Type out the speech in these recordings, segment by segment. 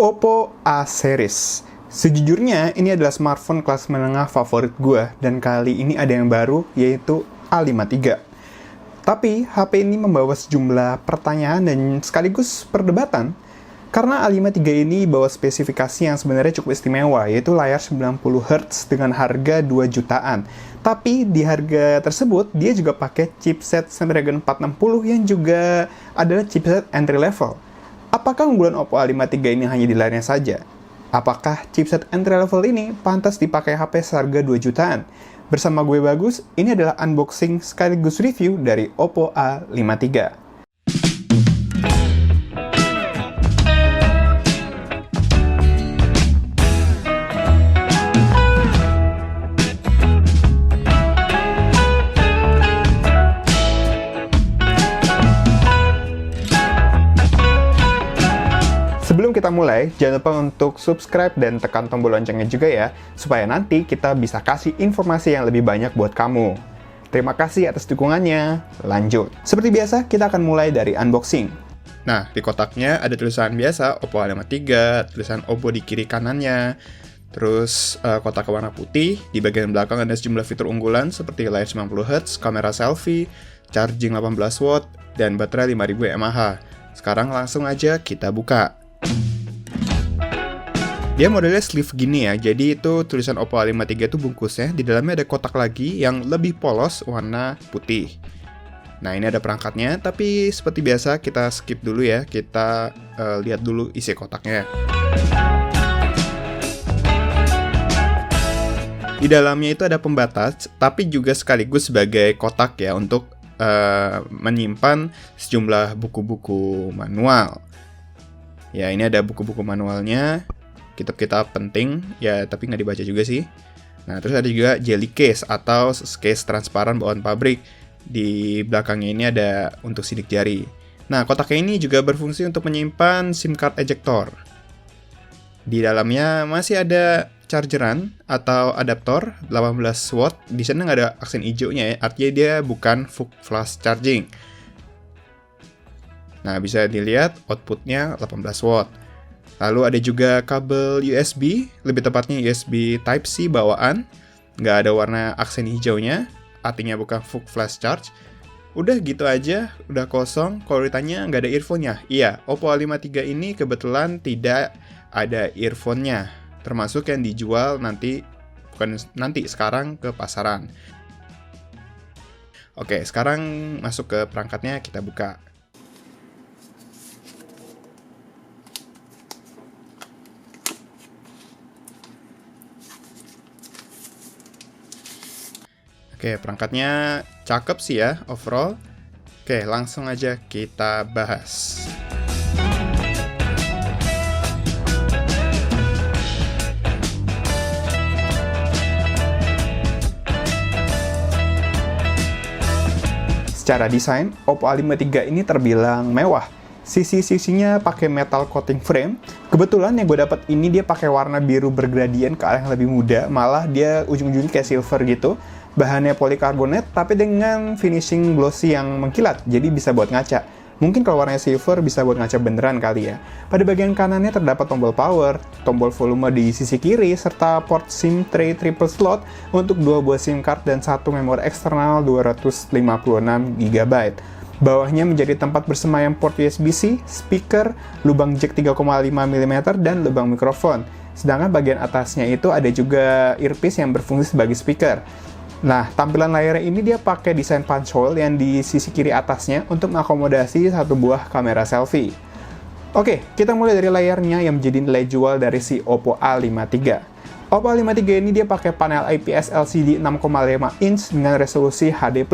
Oppo A series. Sejujurnya, ini adalah smartphone kelas menengah favorit gue, dan kali ini ada yang baru, yaitu A53. Tapi, HP ini membawa sejumlah pertanyaan dan sekaligus perdebatan, karena A53 ini bawa spesifikasi yang sebenarnya cukup istimewa, yaitu layar 90Hz dengan harga 2 jutaan. Tapi, di harga tersebut, dia juga pakai chipset Snapdragon 460 yang juga adalah chipset entry level. Apakah unggulan Oppo A53 ini hanya di layarnya saja? Apakah chipset entry level ini pantas dipakai HP seharga 2 jutaan? Bersama gue Bagus, ini adalah unboxing sekaligus review dari Oppo A53. Sebelum kita mulai, jangan lupa untuk subscribe dan tekan tombol loncengnya juga ya, supaya nanti kita bisa kasih informasi yang lebih banyak buat kamu. Terima kasih atas dukungannya. Lanjut. Seperti biasa, kita akan mulai dari unboxing. Nah, di kotaknya ada tulisan biasa, Oppo A53, tulisan Oppo di kiri kanannya, terus kotak warna putih, di bagian belakang ada sejumlah fitur unggulan seperti layar 90Hz, kamera selfie, charging 18 watt, dan baterai 5000 mAh. Sekarang langsung aja kita buka. Dia modelnya sleeve gini ya, jadi itu tulisan Oppo A53 itu bungkusnya, di dalamnya ada kotak lagi yang lebih polos warna putih. Nah, ini ada perangkatnya, tapi seperti biasa kita skip dulu ya, kita lihat dulu isi kotaknya. Di dalamnya itu ada pembatas, tapi juga sekaligus sebagai kotak ya, untuk menyimpan sejumlah buku-buku manual. Ya, ini ada buku-buku manualnya, kitab-kitab penting, ya tapi nggak dibaca juga sih. Nah, terus ada juga jelly case atau case transparan bawaan pabrik. Di belakangnya ini ada untuk sidik jari. Nah, kotaknya ini juga berfungsi untuk menyimpan SIM card ejector. Di dalamnya masih ada chargeran atau adaptor 18 watt. Di sana nggak ada aksen hijaunya ya, artinya dia bukan flash charging. Nah, bisa dilihat outputnya 18 watt. Lalu ada juga kabel USB, lebih tepatnya USB Type-C bawaan. Nggak ada warna aksen hijaunya, artinya bukan flash charge. Udah gitu aja, udah kosong. Kalau ditanya nggak ada earphone-nya. Iya, Oppo A53 ini kebetulan tidak ada earphone-nya. Termasuk yang dijual sekarang ke pasaran. Oke, sekarang masuk ke perangkatnya, kita buka. Oke, perangkatnya cakep sih ya, overall. Oke, langsung aja kita bahas. Secara desain, Oppo A53 ini terbilang mewah. Sisi-sisinya pakai metal coating frame. Kebetulan yang gue dapat ini dia pakai warna biru bergradien ke arah yang lebih muda, malah dia ujung-ujungnya kayak silver gitu. Bahannya polikarbonat, tapi dengan finishing glossy yang mengkilat, jadi bisa buat ngaca. Mungkin kalau warnanya silver bisa buat ngaca beneran kali ya. Pada bagian kanannya terdapat tombol power, tombol volume di sisi kiri, serta port SIM tray triple slot untuk 2 buah SIM card dan 1 memori eksternal 256GB. Bawahnya menjadi tempat bersemayam port USB-C, speaker, lubang jack 3,5mm, dan lubang mikrofon. Sedangkan bagian atasnya itu ada juga earpiece yang berfungsi sebagai speaker. Nah, tampilan layarnya ini dia pakai desain punch hole yang di sisi kiri atasnya untuk mengakomodasi 1 buah kamera selfie. Oke, kita mulai dari layarnya yang menjadi nilai jual dari si Oppo A53. Oppo A53 ini dia pakai panel IPS LCD 6,5 inch dengan resolusi HD+.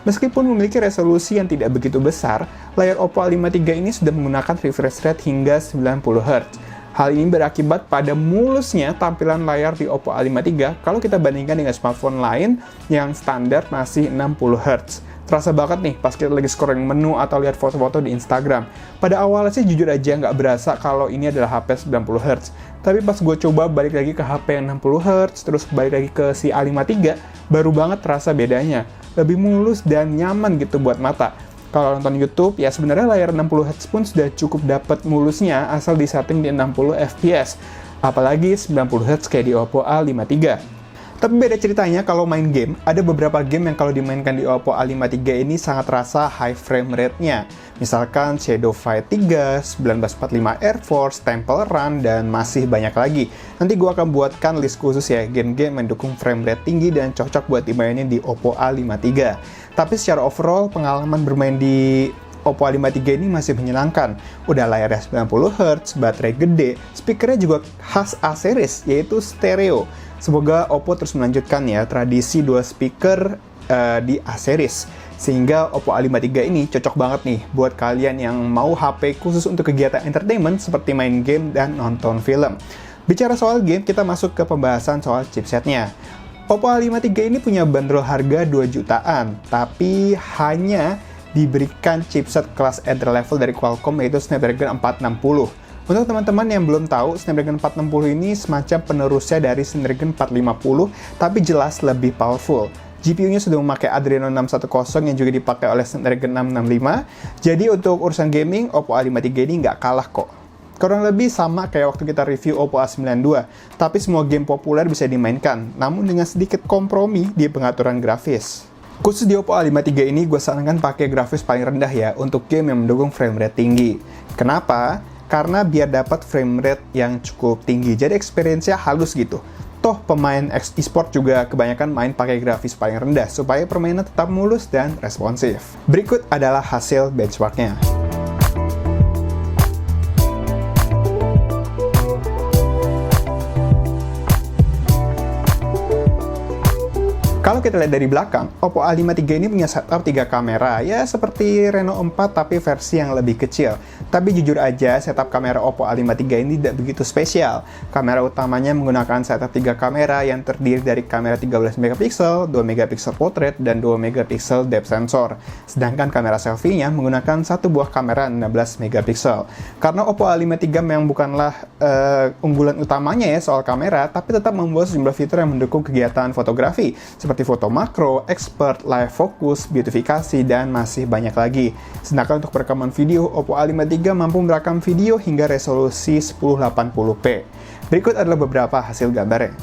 Meskipun memiliki resolusi yang tidak begitu besar, layar Oppo A53 ini sudah menggunakan refresh rate hingga 90Hz. Hal ini berakibat pada mulusnya tampilan layar di Oppo A53 kalau kita bandingkan dengan smartphone lain yang standar masih 60Hz. Terasa banget nih pas kita lagi scrolling menu atau lihat foto-foto di Instagram. Pada awalnya sih jujur aja nggak berasa kalau ini adalah HP 90Hz. Tapi pas gue coba balik lagi ke HP yang 60Hz, terus balik lagi ke si A53, baru banget terasa bedanya. Lebih mulus dan nyaman gitu buat mata. Kalau nonton YouTube, ya sebenarnya layar 60Hz pun sudah cukup dapat mulusnya asal disetting di 60 fps. Apalagi 90Hz kayak di Oppo A53. Tapi beda ceritanya kalau main game, ada beberapa game yang kalau dimainkan di Oppo A53 ini sangat terasa high frame rate-nya. Misalkan Shadow Fight 3, 1945 Air Force, Temple Run, dan masih banyak lagi. Nanti gue akan buatkan list khusus ya, game-game yang mendukung frame rate tinggi dan cocok buat dimainin di Oppo A53. Tapi secara overall, pengalaman bermain di Oppo A53 ini masih menyenangkan. Udah layarnya 90Hz, baterai gede, speakernya juga khas A-series, yaitu stereo. Semoga Oppo terus melanjutkan ya tradisi dua speaker di A-series. Sehingga Oppo A53 ini cocok banget nih buat kalian yang mau HP khusus untuk kegiatan entertainment seperti main game dan nonton film. Bicara soal game, kita masuk ke pembahasan soal chipsetnya. Oppo A53 ini punya bandrol harga 2 jutaan, tapi hanya diberikan chipset kelas entry level dari Qualcomm yaitu Snapdragon 460. Untuk teman-teman yang belum tahu, Snapdragon 460 ini semacam penerusnya dari Snapdragon 450, tapi jelas lebih powerful. GPU-nya sudah memakai Adreno 610 yang juga dipakai oleh Snapdragon 665. Jadi untuk urusan gaming, Oppo A53 ini nggak kalah kok. Kurang lebih sama kayak waktu kita review Oppo A92, tapi semua game populer bisa dimainkan, namun dengan sedikit kompromi di pengaturan grafis. Khusus di Oppo A53 ini, gue sarankan pakai grafis paling rendah ya, untuk game yang mendukung frame rate tinggi. Kenapa? Karena biar dapat frame rate yang cukup tinggi, jadi experience-nya halus gitu. Toh pemain e-sport juga kebanyakan main pakai grafis paling rendah, supaya permainan tetap mulus dan responsif. Berikut adalah hasil benchmark-nya. Kalau kita lihat dari belakang, Oppo A53 ini punya setup 3 kamera, ya seperti Reno 4 tapi versi yang lebih kecil. Tapi jujur aja, setup kamera Oppo A53 ini tidak begitu spesial. Kamera utamanya menggunakan setup 3 kamera yang terdiri dari kamera 13MP, 2MP portrait, dan 2MP depth sensor. Sedangkan kamera selfie-nya menggunakan satu buah kamera 16MP. Karena Oppo A53 memang bukanlah unggulan utamanya ya soal kamera, tapi tetap membawa sejumlah fitur yang mendukung kegiatan fotografi, seperti foto makro, expert, live focus, beautifikasi, dan masih banyak lagi. Sedangkan untuk perekaman video, Oppo A53 mampu merekam video hingga resolusi 1080p. Berikut adalah beberapa hasil gambarnya.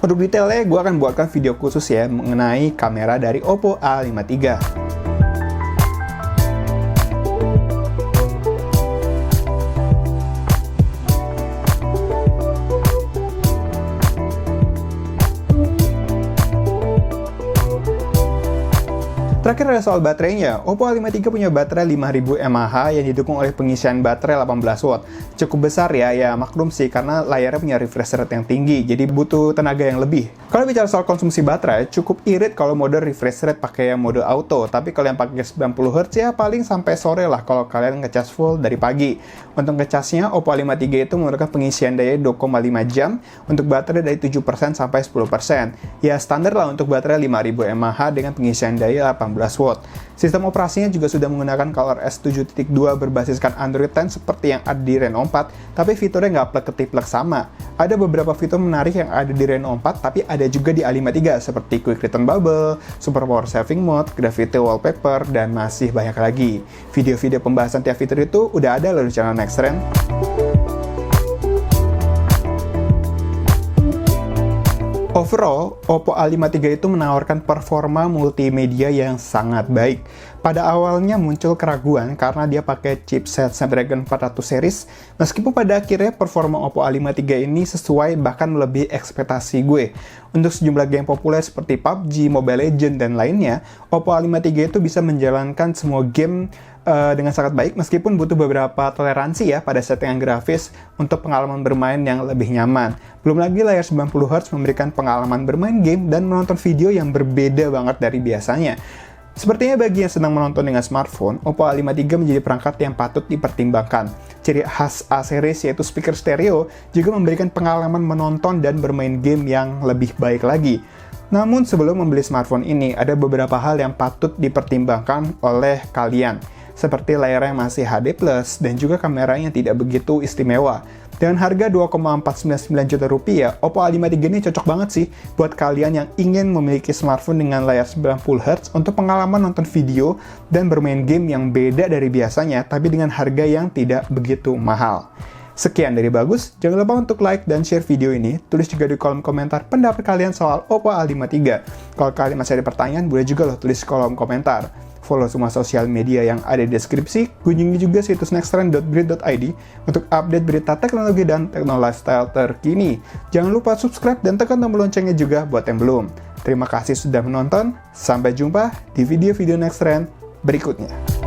Untuk detailnya, gue akan buatkan video khusus ya mengenai kamera dari Oppo A53. Terakhir ada soal baterainya. Oppo A53 punya baterai 5000 mAh yang didukung oleh pengisian baterai 18 watt. Cukup besar ya maklum sih karena layarnya punya refresh rate yang tinggi, jadi butuh tenaga yang lebih. Kalau bicara soal konsumsi baterai, cukup irit kalau mode refresh rate pakai mode auto, tapi kalau yang pakai 90Hz ya paling sampai sore lah kalau kalian ngecas full dari pagi. Untuk ngecasnya, Oppo A53 itu menggunakan pengisian daya 2,5 jam untuk baterai dari 7% sampai 10%. Ya standar lah untuk baterai 5000 mAh dengan pengisian daya 18 watt. Sistem operasinya juga sudah menggunakan ColorOS 7.2 berbasiskan Android 10 seperti yang ada di Reno 4, tapi fiturnya nggak plek-ketiplek sama. Ada beberapa fitur menarik yang ada di Reno 4, tapi ada juga di A53 seperti Quick Return Bubble, Super Power Saving Mode, Gravity Wallpaper, dan masih banyak lagi. Video-video pembahasan tiap fitur itu udah ada loh di channel Nextrend. Overall, Oppo A53 itu menawarkan performa multimedia yang sangat baik. Pada awalnya muncul keraguan karena dia pakai chipset Snapdragon 400 series, meskipun pada akhirnya performa Oppo A53 ini sesuai bahkan melebihi ekspektasi gue. Untuk sejumlah game populer seperti PUBG, Mobile Legends, dan lainnya, Oppo A53 itu bisa menjalankan semua game dengan sangat baik meskipun butuh beberapa toleransi ya pada settingan grafis untuk pengalaman bermain yang lebih nyaman. Belum lagi layar 90Hz memberikan pengalaman bermain game dan menonton video yang berbeda banget dari biasanya. Sepertinya bagi yang sedang menonton dengan smartphone, Oppo A53 menjadi perangkat yang patut dipertimbangkan. Ciri khas A-series yaitu speaker stereo juga memberikan pengalaman menonton dan bermain game yang lebih baik lagi. Namun sebelum membeli smartphone ini, ada beberapa hal yang patut dipertimbangkan oleh kalian. seperti layarnya masih HD+, dan juga kameranya tidak begitu istimewa. Dengan harga 2,499 juta rupiah, Oppo A53 ini cocok banget sih buat kalian yang ingin memiliki smartphone dengan layar 90Hz untuk pengalaman nonton video dan bermain game yang beda dari biasanya, tapi dengan harga yang tidak begitu mahal. Sekian dari Bagus, jangan lupa untuk like dan share video ini, tulis juga di kolom komentar pendapat kalian soal Oppo A53. Kalau kalian masih ada pertanyaan, boleh juga loh tulis di kolom komentar. Follow semua sosial media yang ada di deskripsi, kunjungi juga situs nextrend.grid.id untuk update berita teknologi dan teknologi lifestyle terkini. Jangan lupa subscribe dan tekan tombol loncengnya juga buat yang belum. Terima kasih sudah menonton, sampai jumpa di video-video Nextrend berikutnya.